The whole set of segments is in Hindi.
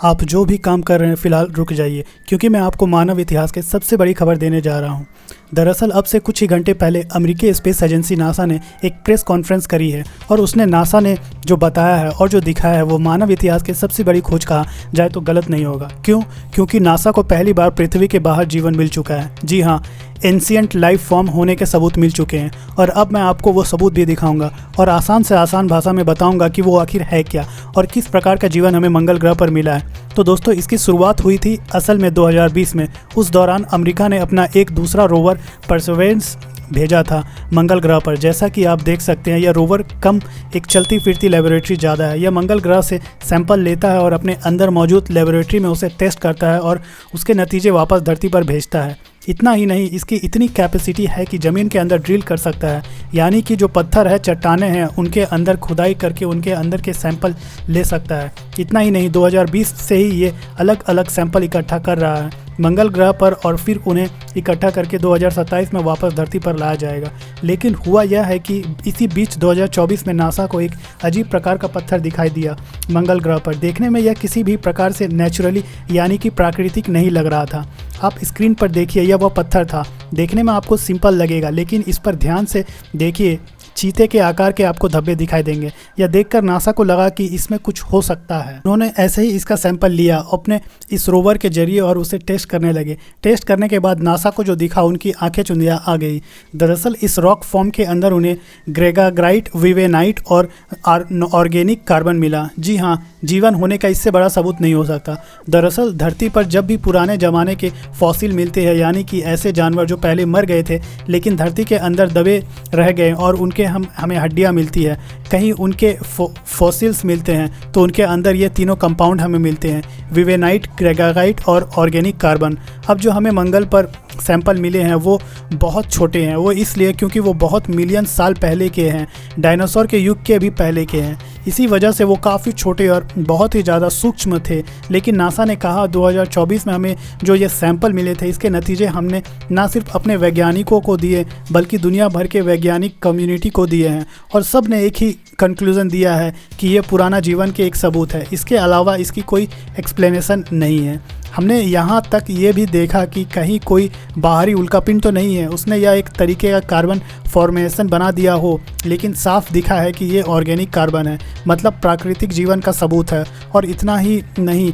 आप जो भी काम कर रहे हैं फ़िलहाल रुक जाइए, क्योंकि मैं आपको मानव इतिहास के सबसे बड़ी खबर देने जा रहा हूं। दरअसल अब से कुछ ही घंटे पहले अमेरिकी स्पेस एजेंसी नासा ने एक प्रेस कॉन्फ्रेंस करी है और उसने नासा ने जो बताया है और जो दिखाया है वो मानव इतिहास की सबसे बड़ी खोज कहा जाए तो गलत नहीं होगा। क्यों? क्योंकि नासा को पहली बार पृथ्वी के बाहर जीवन मिल चुका है। जी हाँ, एंशिएंट लाइफ फॉर्म होने के सबूत मिल चुके हैं और अब मैं आपको वो सबूत भी दिखाऊंगा और आसान से आसान भाषा में बताऊंगा कि वो आखिर है क्या और किस प्रकार का जीवन हमें मंगल ग्रह पर मिला है। तो दोस्तों, इसकी शुरुआत हुई थी असल में 2020 में। उस दौरान अमेरिका ने अपना एक दूसरा रोवर परसेवरेंस भेजा था मंगल ग्रह पर। जैसा कि आप देख सकते हैं, यह रोवर कम एक चलती फिरती लेबोरेटरी ज़्यादा है। यह मंगल ग्रह से सैंपल लेता है और अपने अंदर मौजूद लेबोरेटरी में उसे टेस्ट करता है और उसके नतीजे वापस धरती पर भेजता है। इतना ही नहीं, इसकी इतनी कैपेसिटी है कि ज़मीन के अंदर ड्रिल कर सकता है, यानी कि जो पत्थर है, चट्टानें हैं, उनके अंदर खुदाई करके उनके अंदर के सैंपल ले सकता है। इतना ही नहीं, 2020 से ही ये अलग अलग सैंपल इकट्ठा कर रहा है मंगल ग्रह पर और फिर उन्हें इकट्ठा करके 2027 में वापस धरती पर लाया जाएगा। लेकिन हुआ यह है कि इसी बीच 2024 में नासा को एक अजीब प्रकार का पत्थर दिखाई दिया मंगल ग्रह पर। देखने में यह किसी भी प्रकार से नेचुरली यानी कि प्राकृतिक नहीं लग रहा था। आप स्क्रीन पर देखिए, यह वह पत्थर था। देखने में आपको सिंपल लगेगा, लेकिन इस पर ध्यान से देखिए, चीते के आकार के आपको धब्बे दिखाई देंगे। यह देखकर नासा को लगा कि इसमें कुछ हो सकता है। उन्होंने ऐसे ही इसका सैंपल लिया अपने इस रोवर के जरिए और उसे टेस्ट करने लगे। टेस्ट करने के बाद नासा को जो दिखा, उनकी आंखें चुंधिया आ गई। दरअसल इस रॉक फॉर्म के अंदर उन्हें ग्रेगाग्राइट, विवेनाइट और ऑर्गेनिक कार्बन मिला। जी हाँ, जीवन होने का इससे बड़ा सबूत नहीं हो सकता। दरअसल धरती पर जब भी पुराने ज़माने के फॉसिल मिलते हैं, यानी कि ऐसे जानवर जो पहले मर गए थे लेकिन धरती के अंदर दबे रह गए और उनके हमें हड्डियां मिलती है, कहीं उनके फॉसिल्स मिलते हैं, तो उनके अंदर ये तीनों कंपाउंड हमें मिलते हैं, विवेनाइट, ग्रेगागाइट और ऑर्गेनिक कार्बन। अब जो हमें मंगल पर सैंपल मिले हैं वो बहुत छोटे हैं। वो इसलिए क्योंकि वो बहुत मिलियन साल पहले के हैं, डायनासोर के युग के भी पहले के हैं। इसी वजह से वो काफ़ी छोटे और बहुत ही ज़्यादा सूक्ष्म थे। लेकिन नासा ने कहा 2024 में हमें जो ये सैंपल मिले थे, इसके नतीजे हमने ना सिर्फ अपने वैज्ञानिकों को दिए बल्कि दुनिया भर के वैज्ञानिक कम्युनिटी को दिए हैं और सब ने एक ही कंक्लूज़न दिया है कि ये पुराना जीवन के एक सबूत है। इसके अलावा इसकी कोई एक्सप्लेनेशन नहीं है। हमने यहाँ तक ये भी देखा कि कहीं कोई बाहरी उल्कापिंड तो नहीं है, उसने यह एक तरीके का कार्बन फॉर्मेशन बना दिया हो, लेकिन साफ दिखा है कि ये ऑर्गेनिक कार्बन है, मतलब प्राकृतिक जीवन का सबूत है। और इतना ही नहीं,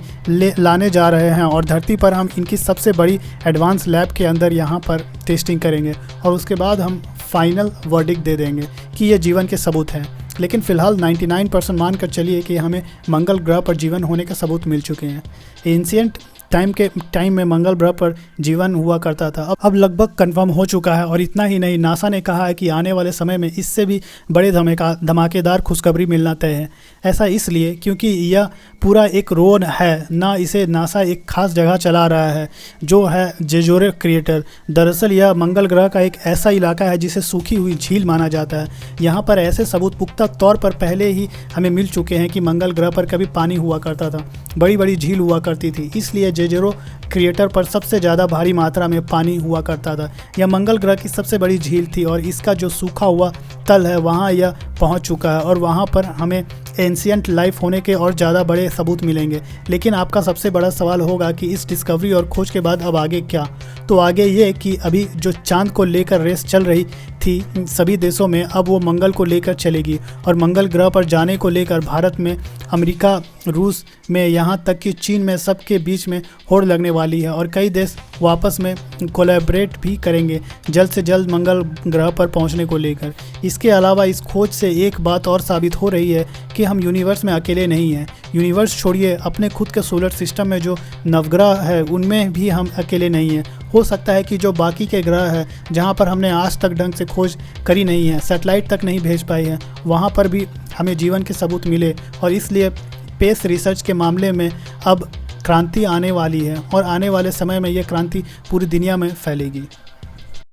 लाने जा रहे हैं और धरती पर हम इनकी सबसे बड़ी एडवांस लैब के अंदर यहाँ पर टेस्टिंग करेंगे और उसके बाद हम फाइनल वर्डिक्ट दे देंगे कि ये जीवन के सबूत हैं। लेकिन फ़िलहाल 99% मान कर चलिए कि हमें मंगल ग्रह पर जीवन होने के सबूत मिल चुके हैं। एंशिएंट टाइम में मंगल ग्रह पर जीवन हुआ करता था, अब लगभग कंफर्म हो चुका है। और इतना ही नहीं, नासा ने कहा है कि आने वाले समय में इससे भी बड़े धमाकेदार खुशखबरी मिलना तय है। ऐसा इसलिए क्योंकि यह पूरा एक रोड है ना, इसे नासा एक खास जगह चला रहा है जो है जेजोरे क्रिएटर। दरअसल यह मंगल ग्रह का एक ऐसा इलाका है जिसे सूखी हुई झील माना जाता है। यहाँ पर ऐसे सबूत पुख्ता तौर पर पहले ही हमें मिल चुके हैं कि मंगल ग्रह पर कभी पानी हुआ करता था, बड़ी बड़ी झील हुआ करती थी, इसलिए जेजोरे क्रिएटर पर सबसे ज़्यादा भारी मात्रा में पानी हुआ करता था। यह मंगल ग्रह की सबसे बड़ी झील थी और इसका जो सूखा हुआ तल है वहाँ यह पहुँच चुका है और वहाँ पर हमें एंशिएंट लाइफ होने के और ज़्यादा बड़े सबूत मिलेंगे। लेकिन आपका सबसे बड़ा सवाल होगा कि इस डिस्कवरी और खोज के बाद अब आगे क्या? तो आगे ये कि अभी जो चांद को लेकर रेस चल रही थी सभी देशों में, अब वो मंगल को लेकर चलेगी और मंगल ग्रह पर जाने को लेकर भारत में, अमेरिका, रूस में, यहाँ तक कि चीन में, सबके बीच में होड़ लगने वाली है और कई देश वापस में कोलैबोरेट भी करेंगे जल्द से जल्द मंगल ग्रह पर पहुँचने को लेकर। इसके अलावा इस खोज से एक बात और साबित हो रही है कि हम यूनिवर्स में अकेले नहीं हैं। यूनिवर्स छोड़िए, अपने खुद के सोलर सिस्टम में जो नवग्रह है उनमें भी हम अकेले नहीं हैं। हो सकता है कि जो बाकी के ग्रह हैं जहाँ पर हमने आज तक ढंग से खोज करी नहीं है, सैटेलाइट तक नहीं भेज पाई है, वहाँ पर भी हमें जीवन के सबूत मिले और इसलिए स्पेस रिसर्च के मामले में अब क्रांति आने वाली है और आने वाले समय में यह क्रांति पूरी दुनिया में फैलेगी।